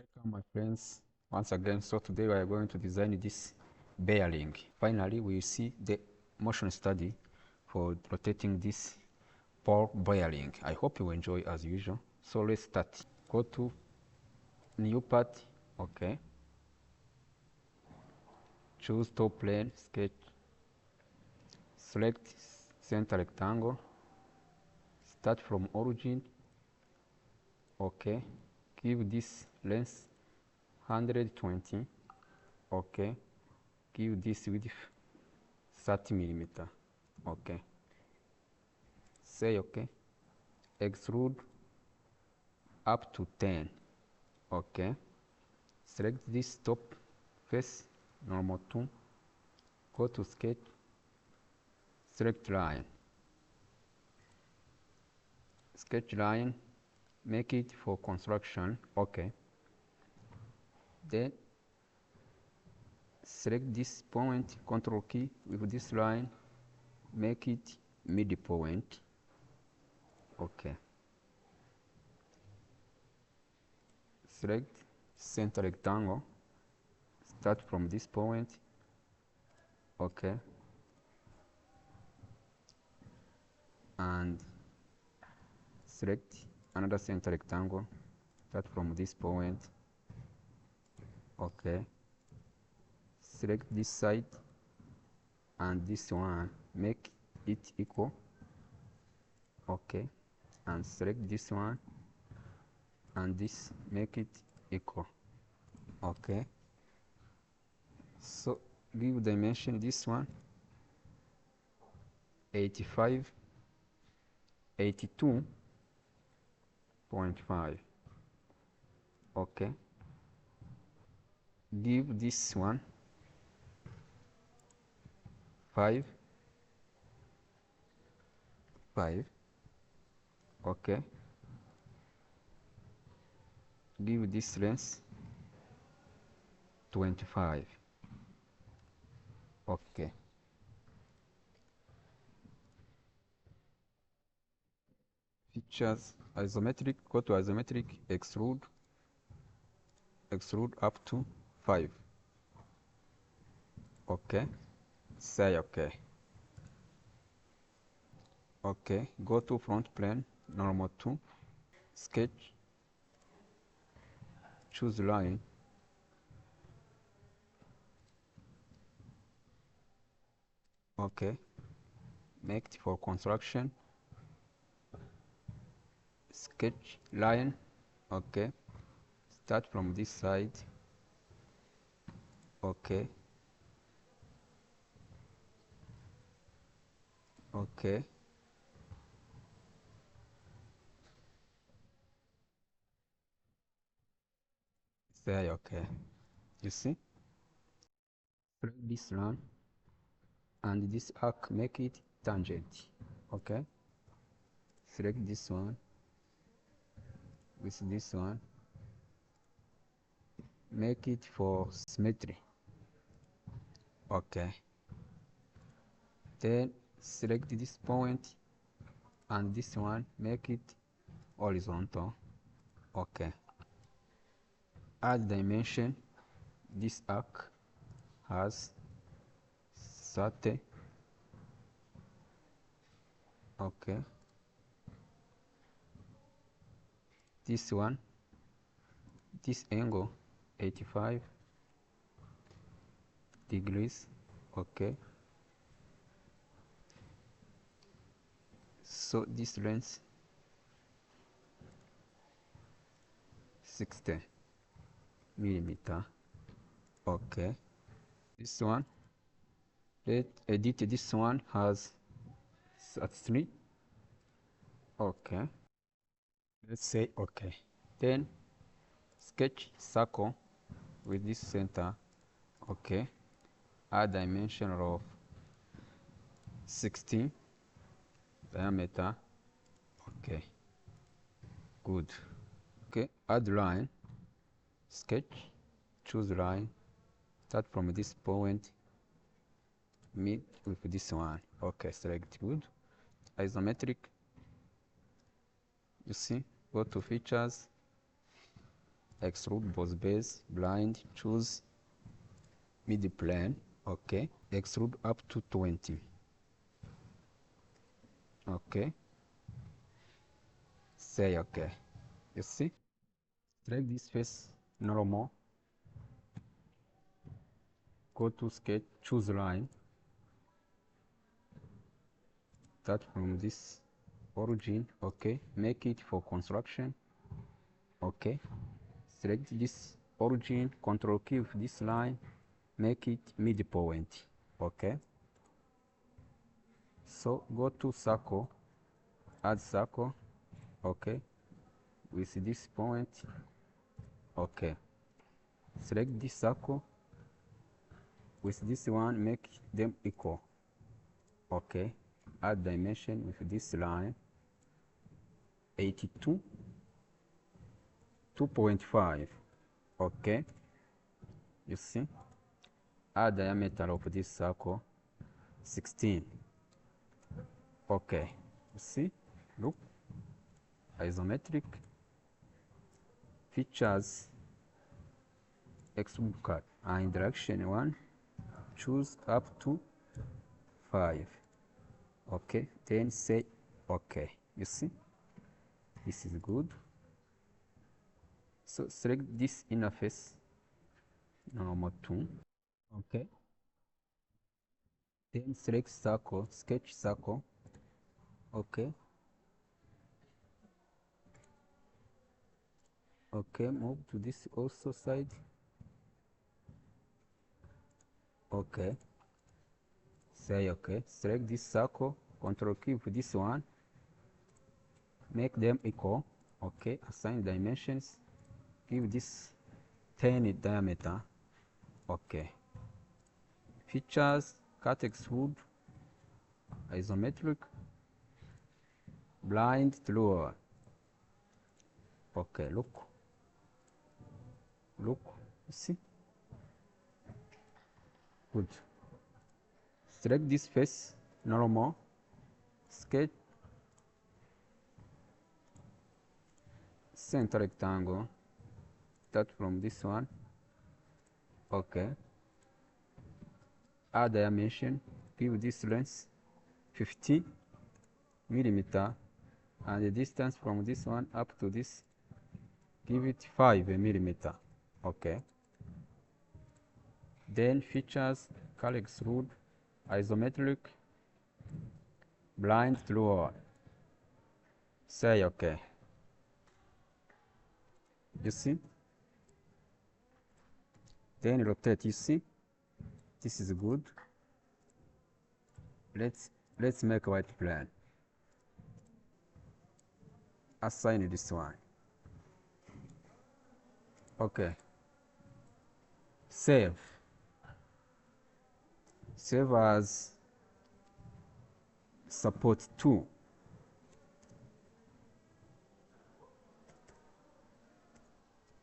Welcome my friends once again. So today we are going to design this bearing. Finally we will see the motion study for rotating this ball bearing. I hope you enjoy as usual. So let's start. Go to new part. Okay, choose top plane, sketch, select center rectangle, start from origin. Okay, give this length 120. Okay, give this width 30 millimeter. Okay, say okay, extrude up to 10. Okay, select this top face, normal tool, go to sketch, select line, sketch line, make it for construction. Okay, then select this point, control key with this line, make it midpoint. Okay, select center rectangle, start from this point. Okay, and select another center rectangle, start from this point. Okay, select this side and this one, make it equal. Okay, and select this one and this, make it equal. Okay, so give dimension this one 85, 82.5. Okay, give this one 5. Okay, give this length 25. Okay, features isometric, go to isometric, extrude up to 5. Okay, say okay. Okay, go to front plane, normal 2, sketch, choose line, okay, make it for construction, sketch line. Okay, start from this side. Okay, okay, say okay. You see, select this line and this arc, make it tangent. Okay, select this one with this one, make it for symmetry. Okay, then select this point and this one, make it horizontal. Okay, add dimension. This arc has 30. Okay, this one, this angle 85 degrees. Okay, so this length 60 millimeter. Okay, this one, let's edit. This one has 3. Okay, let's say okay, then sketch circle with this center. Okay, add dimension of 16 diameter. Okay, good. Okay, add line, sketch, choose line, start from this point, meet with this one. Okay, select, good. Isometric, you see, go to features, extrude both base, blind, choose mid plane, okay, extrude up to 20, okay, say okay. You see, select this face normal, go to sketch, choose line, start from this origin, okay, make it for construction, okay, select this origin, control key with this line, make it midpoint, okay. So go to circle, add circle, okay, with this point, okay, select this circle with this one, make them equal, okay, add dimension with this line, 82, 2.5, okay, you see, add diameter of this circle, 16, okay, you see, look, isometric, features, extrude cut, and direction 1, choose up to 5, okay, then say okay. You see, this is good. So select this inner face, normal 2, okay, then select circle, sketch circle, okay, okay, move to this also side, okay, say okay, select this circle, control key for this one, make them equal, okay, assign dimensions, give this 10 diameter, okay, features, cut extrude, isometric, blind through, okay, look, you see, good. Select this face, normal, sketch, center rectangle, start from this one, okay, add dimension, give this length 15 millimeter, and the distance from this one up to this, give it 5 millimeter, okay. Then features, cut extrude, isometric, blind through, say okay. You see, then rotate. You see, this is good. Let's make a white plane, assign this one, okay, save as support 2,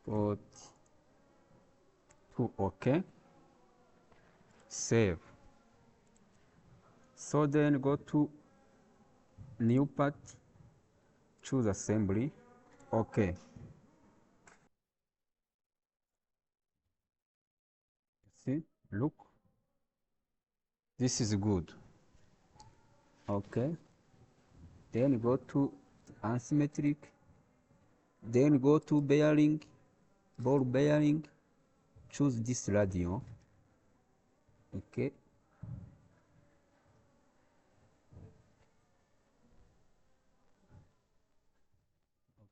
support 2, okay, save. So then go to new part, choose assembly, okay. See, look, this is good, okay. Then go to asymmetric, then go to bearing, ball bearing, choose this radio, okay,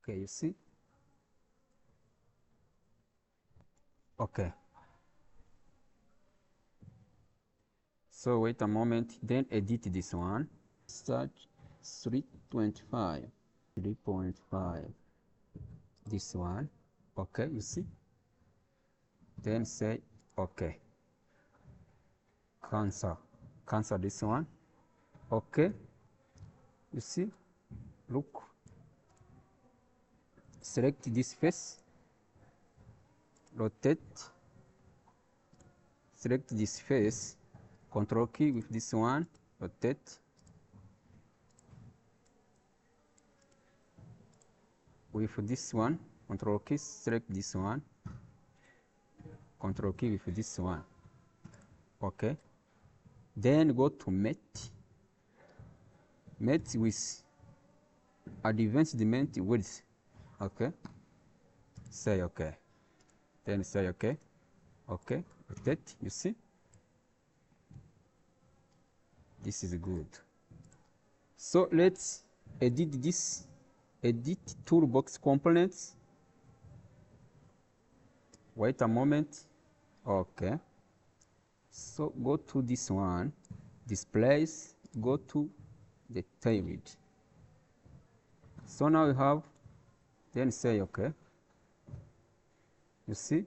okay, you see, okay. So wait a moment, then edit this one, start 3.5, 3.5, this one, okay, you see, then say okay, cancel this one, okay, you see, look, select this face, rotate, select this face, control key with this one, rotate, with this one, Control key, select this one. Control key with this one. Okay. Then go to mate. Mate with advanced mate width. Okay. Say okay. Then say okay. Okay. Rotate. You see? This is good. So let's edit this. Edit toolbox components. Wait a moment. Okay. So go to this one. Displays. Go to the table. So now we have. Then say okay. You see?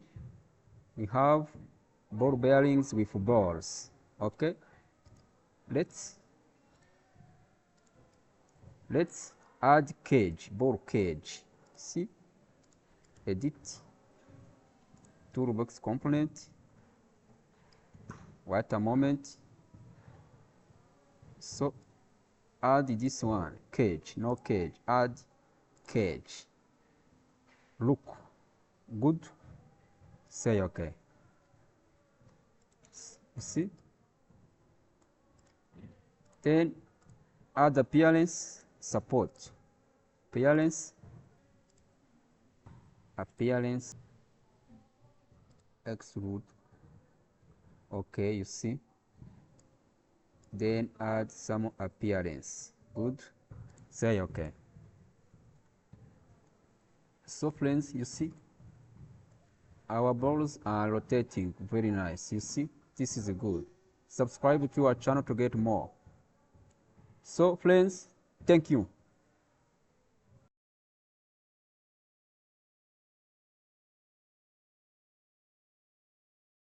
We have ball bearings with balls. Okay. Let's add cage, ball cage. See? Edit toolbox component. Wait a moment. So add this one, cage, no cage, add cage. Look good. Say okay. You see? Then add appearance, support. Appearance, extrude. Okay, you see? Then add some appearance. Good. Say okay. So friends, you see? Our balls are rotating. Very nice. You see? This is good. Subscribe to our channel to get more. So friends, thank you.